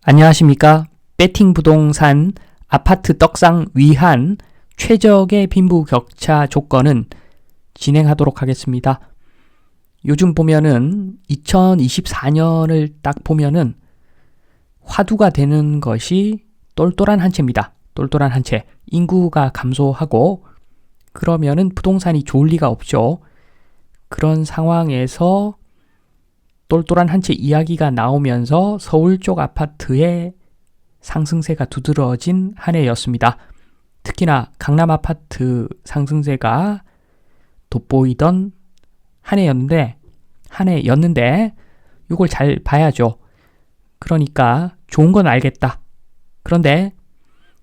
안녕하십니까? 배팅 부동산 아파트 떡상 위한 최적의 빈부격차 조건은 진행하도록 하겠습니다. 요즘 보면은 2024년을 딱 보면은 화두가 되는 것이 똘똘한 한 채입니다. 똘똘한 한 채. 인구가 감소하고 그러면은 부동산이 좋을 리가 없죠. 그런 상황에서 똘똘한 한 채 이야기가 나오면서 서울 쪽 아파트의 상승세가 두드러진 한 해였습니다. 특히나 강남 아파트 상승세가 돋보이던 한 해였는데 이걸 잘 봐야죠. 그러니까 좋은 건 알겠다. 그런데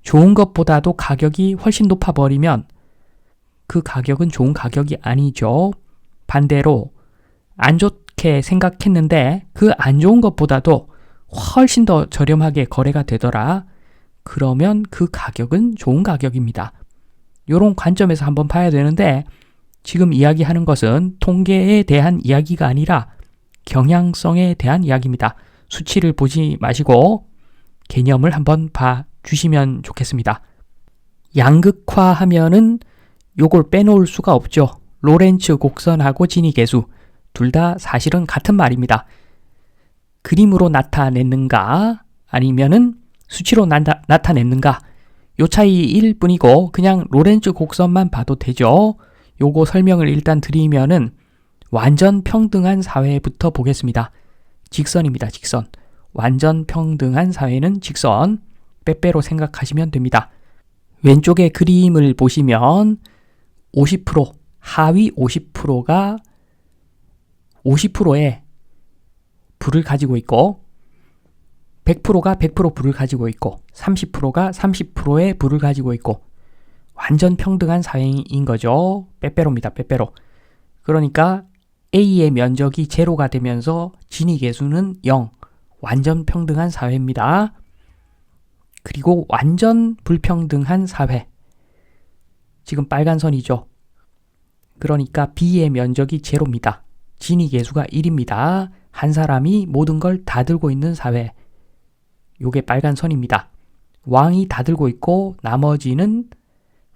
좋은 것보다도 가격이 훨씬 높아버리면 그 가격은 좋은 가격이 아니죠. 반대로 안 좋게 생각했는데 그 안 좋은 것보다도 훨씬 더 저렴하게 거래가 되더라. 그러면 그 가격은 좋은 가격입니다. 이런 관점에서 한번 봐야 되는데 지금 이야기하는 것은 통계에 대한 이야기가 아니라 경향성에 대한 이야기입니다. 수치를 보지 마시고 개념을 한번 봐주시면 좋겠습니다. 양극화하면은 요걸 빼놓을 수가 없죠. 로렌츠 곡선하고 지니 계수 둘 다 사실은 같은 말입니다. 그림으로 나타냈는가 아니면은 수치로 나타냈는가 요 차이일 뿐이고 그냥 로렌츠 곡선만 봐도 되죠. 요거 설명을 일단 드리면은 완전 평등한 사회부터 보겠습니다. 직선입니다. 직선. 완전 평등한 사회는 직선. 빼빼로 생각하시면 됩니다. 왼쪽에 그림을 보시면 50% 하위 50%가 50%의 불을 가지고 있고 100%가 100% 불을 가지고 있고 30%가 30%의 불을 가지고 있고 완전 평등한 사회인 거죠. 빼빼로입니다. 빼빼로. 그러니까 A의 면적이 제로가 되면서 진위 계수는 0. 완전 평등한 사회입니다. 그리고 완전 불평등한 사회. 지금 빨간 선이죠. 그러니까 B의 면적이 제로입니다. 진위 계수가 1입니다. 한 사람이 모든 걸 다 들고 있는 사회. 요게 빨간 선입니다. 왕이 다 들고 있고 나머지는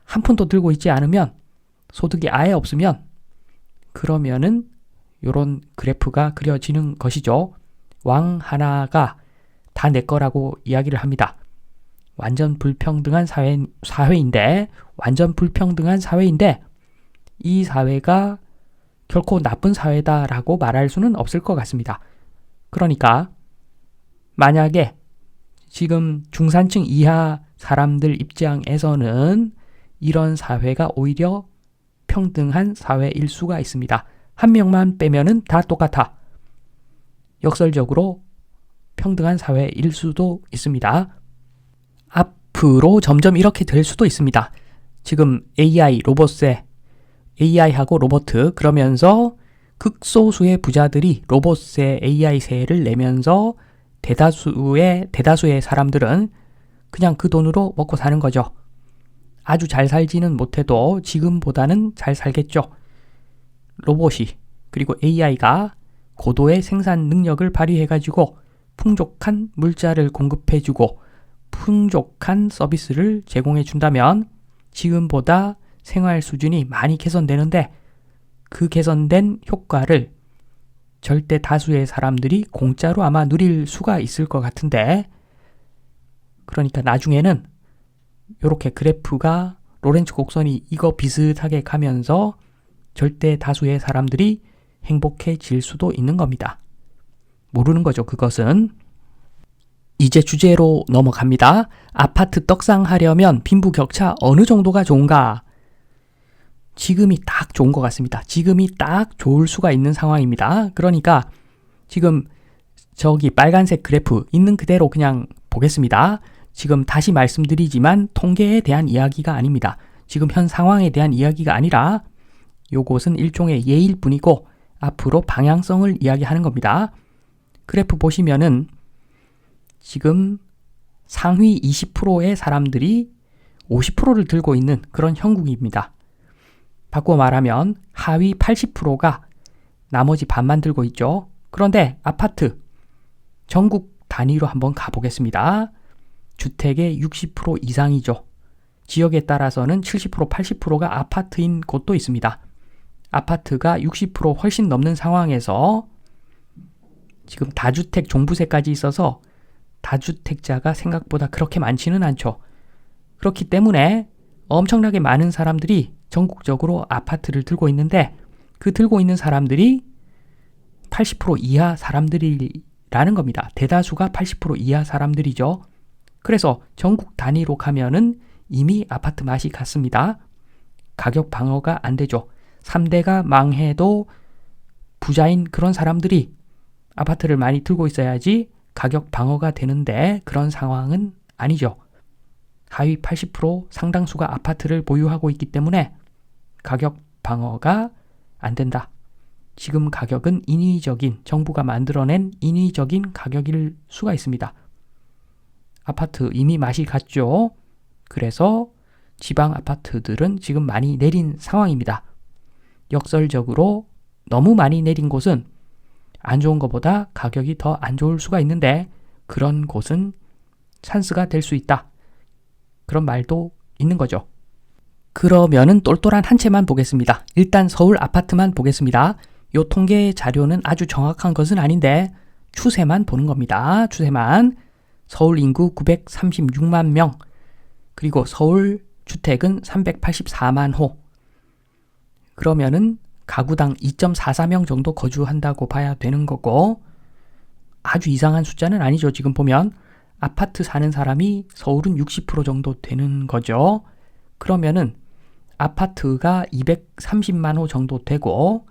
한 푼도 들고 있지 않으면 소득이 아예 없으면 그러면은 요런 그래프가 그려지는 것이죠. 왕 하나가 다 내 거라고 이야기를 합니다. 완전 불평등한 사회인데 완전 불평등한 사회인데 이 사회가 결코 나쁜 사회다라고 말할 수는 없을 것 같습니다. 그러니까 만약에 지금 중산층 이하 사람들 입장에서는 이런 사회가 오히려 평등한 사회일 수가 있습니다. 한 명만 빼면은 다 똑같아. 역설적으로 평등한 사회일 수도 있습니다. 앞으로 점점 이렇게 될 수도 있습니다. 지금 AI, 로봇세, AI하고 로버트 그러면서 극소수의 부자들이 로봇세, AI세를 내면서 대다수의 사람들은 그냥 그 돈으로 먹고 사는 거죠. 아주 잘 살지는 못해도 지금보다는 잘 살겠죠. 로봇이 그리고 AI가 고도의 생산 능력을 발휘해가지고 풍족한 물자를 공급해주고 풍족한 서비스를 제공해준다면 지금보다 생활 수준이 많이 개선되는데 그 개선된 효과를 절대 다수의 사람들이 공짜로 아마 누릴 수가 있을 것 같은데 그러니까 나중에는 이렇게 그래프가 로렌츠 곡선이 이거 비슷하게 가면서 절대 다수의 사람들이 행복해질 수도 있는 겁니다. 모르는 거죠. 그것은. 이제 주제로 넘어갑니다. 아파트 떡상하려면 빈부격차 어느 정도가 좋은가? 지금이 딱 좋은 것 같습니다. 지금이 딱 좋을 수가 있는 상황입니다. 그러니까 지금 저기 빨간색 그래프 있는 그대로 그냥 보겠습니다. 지금 다시 말씀드리지만 통계에 대한 이야기가 아닙니다. 지금 현 상황에 대한 이야기가 아니라 요것은 일종의 예일 뿐이고 앞으로 방향성을 이야기하는 겁니다. 그래프 보시면은 지금 상위 20%의 사람들이 50%를 들고 있는 그런 형국입니다. 바꿔 말하면 하위 80%가 나머지 반만 들고 있죠. 그런데 아파트 전국 단위로 한번 가보겠습니다. 주택의 60% 이상이죠. 지역에 따라서는 70%, 80%가 아파트인 곳도 있습니다. 아파트가 60% 훨씬 넘는 상황에서 지금 다주택 종부세까지 있어서 다주택자가 생각보다 그렇게 많지는 않죠. 그렇기 때문에 엄청나게 많은 사람들이 전국적으로 아파트를 들고 있는데 그 들고 있는 사람들이 80% 이하 사람들이라는 겁니다. 대다수가 80% 이하 사람들이죠. 그래서 전국 단위로 가면은 이미 아파트 맛이 갔습니다. 가격 방어가 안 되죠. 3대가 망해도 부자인 그런 사람들이 아파트를 많이 들고 있어야지 가격 방어가 되는데 그런 상황은 아니죠. 하위 80% 상당수가 아파트를 보유하고 있기 때문에 가격 방어가 안 된다. 지금 가격은 인위적인, 정부가 만들어낸 인위적인 가격일 수가 있습니다. 아파트 이미 맛이 갔죠. 그래서 지방 아파트들은 지금 많이 내린 상황입니다. 역설적으로 너무 많이 내린 곳은 안 좋은 것보다 가격이 더 안 좋을 수가 있는데 그런 곳은 찬스가 될 수 있다. 그런 말도 있는 거죠. 그러면은 똘똘한 한 채만 보겠습니다. 일단 서울 아파트만 보겠습니다. 요 통계 자료는 아주 정확한 것은 아닌데 추세만 보는 겁니다. 추세만. 서울 인구 936만 명, 그리고 서울 주택은 384만 호. 그러면은 가구당 2.44명 정도 거주한다고 봐야 되는 거고, 아주 이상한 숫자는 아니죠. 지금 보면 아파트 사는 사람이 서울은 60% 정도 되는 거죠. 그러면은 아파트가 230만 호 정도 되고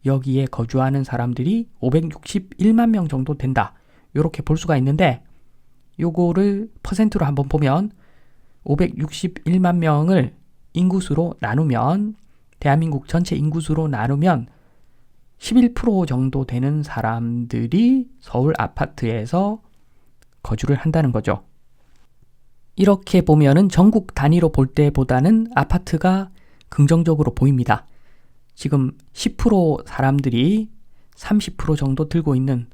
여기에 거주하는 사람들이 561만 명 정도 된다. 이렇게 볼 수가 있는데 요거를 퍼센트로 한번 보면 561만 명을 인구수로 나누면, 대한민국 전체 인구수로 나누면 11% 정도 되는 사람들이 서울 아파트에서 거주를 한다는 거죠. 이렇게 보면은 전국 단위로 볼 때보다는 아파트가 긍정적으로 보입니다. 지금 10% 사람들이 30% 정도 들고 있는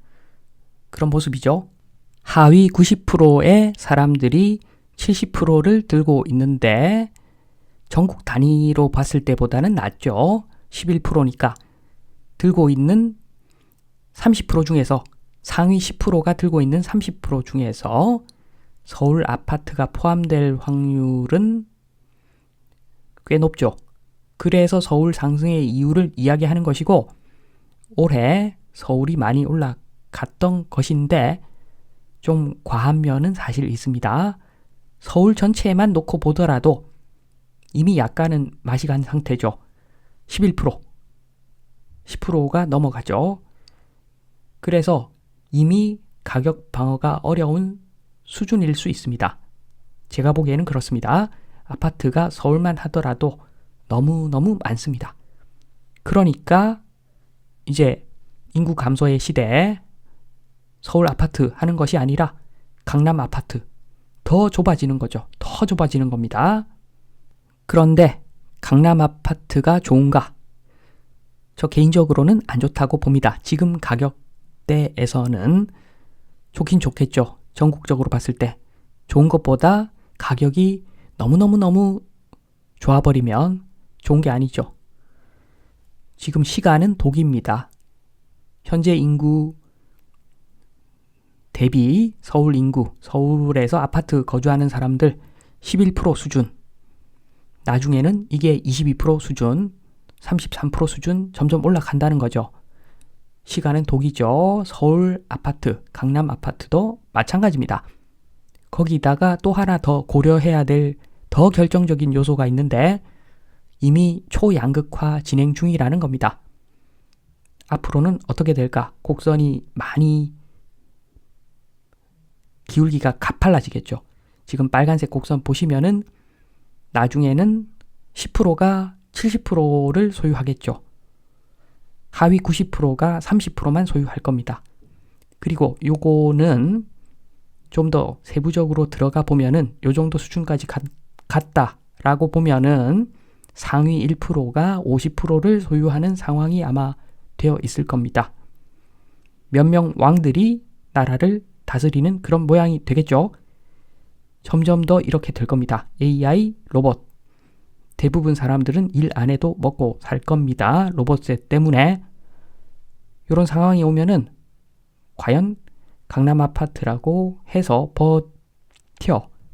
그런 모습이죠. 하위 90%의 사람들이 70%를 들고 있는데 전국 단위로 봤을 때보다는 낫죠. 11%니까 들고 있는 30% 중에서 상위 10%가 들고 있는 30% 중에서 서울 아파트가 포함될 확률은 꽤 높죠. 그래서 서울 상승의 이유를 이야기하는 것이고, 올해 서울이 많이 올라갔던 것인데 좀 과한 면은 사실 있습니다. 서울 전체에만 놓고 보더라도 이미 약간은 맛이 간 상태죠. 11%, 10%가 넘어가죠. 그래서 이미 가격 방어가 어려운 수준일 수 있습니다. 제가 보기에는 그렇습니다. 아파트가 서울만 하더라도 너무너무 많습니다. 그러니까 이제 인구 감소의 시대에 서울 아파트 하는 것이 아니라 강남 아파트 더 좁아지는 거죠. 더 좁아지는 겁니다. 그런데 강남 아파트가 좋은가? 저 개인적으로는 안 좋다고 봅니다. 지금 가격대에서는 좋긴 좋겠죠. 전국적으로 봤을 때 좋은 것보다 가격이 너무 좋아버리면 좋은 게 아니죠. 지금 시간은 독입니다. 현재 인구 대비 서울 인구, 서울에서 아파트 거주하는 사람들 11% 수준, 나중에는 이게 22% 수준, 33% 수준 점점 올라간다는 거죠. 시간은 독이죠. 서울 아파트, 강남 아파트도 마찬가지입니다. 거기다가 또 하나 더 고려해야 될 더 결정적인 요소가 있는데 이미 초양극화 진행 중이라는 겁니다. 앞으로는 어떻게 될까? 곡선이 많이 기울기가 가팔라지겠죠. 지금 빨간색 곡선 보시면은 나중에는 10%가 70%를 소유하겠죠. 하위 90%가 30%만 소유할 겁니다. 그리고 요거는 좀 더 세부적으로 들어가 보면은 요 정도 수준까지 갔다라고 보면은 상위 1%가 50%를 소유하는 상황이 아마 되어 있을 겁니다. 몇 명 왕들이 나라를 다스리는 그런 모양이 되겠죠. 점점 더 이렇게 될 겁니다. AI, 로봇. 대부분 사람들은 일 안 해도 먹고 살 겁니다. 로봇 때문에. 이런 상황이 오면은 과연 강남 아파트라고 해서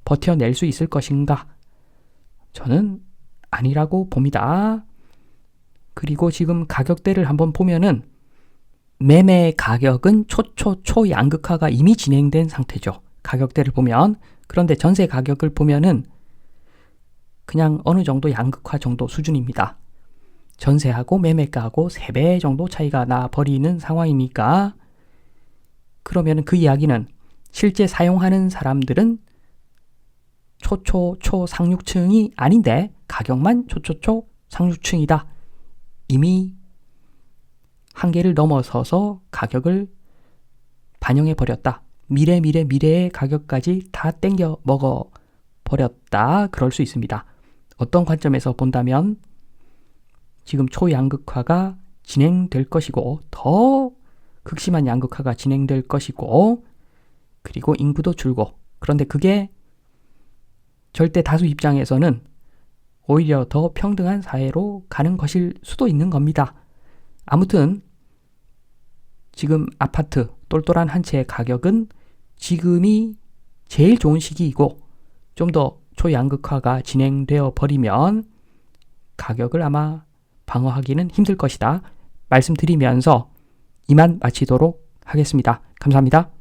버텨낼 수 있을 것인가? 저는 아니라고 봅니다. 그리고 지금 가격대를 한번 보면은 매매 가격은 초양극화가 이미 진행된 상태죠. 가격대를 보면. 그런데 전세 가격을 보면은 그냥 어느 정도 양극화 정도 수준입니다. 전세하고 매매가하고 3배 정도 차이가 나 버리는 상황이니까 그러면 그 이야기는 실제 사용하는 사람들은 초상류층이 아닌데 가격만 상류층이다. 이미 한계를 넘어서서 가격을 반영해 버렸다. 미래의 가격까지 다 땡겨 먹어 버렸다. 그럴 수 있습니다. 어떤 관점에서 본다면 지금 초양극화가 진행될 것이고 더 극심한 양극화가 진행될 것이고 그리고 인구도 줄고 그런데 그게 절대 다수 입장에서는 오히려 더 평등한 사회로 가는 것일 수도 있는 겁니다. 아무튼 지금 아파트 똘똘한 한 채의 가격은 지금이 제일 좋은 시기이고 좀 더 초양극화가 진행되어 버리면 가격을 아마 방어하기는 힘들 것이다. 말씀드리면서 이만 마치도록 하겠습니다. 감사합니다.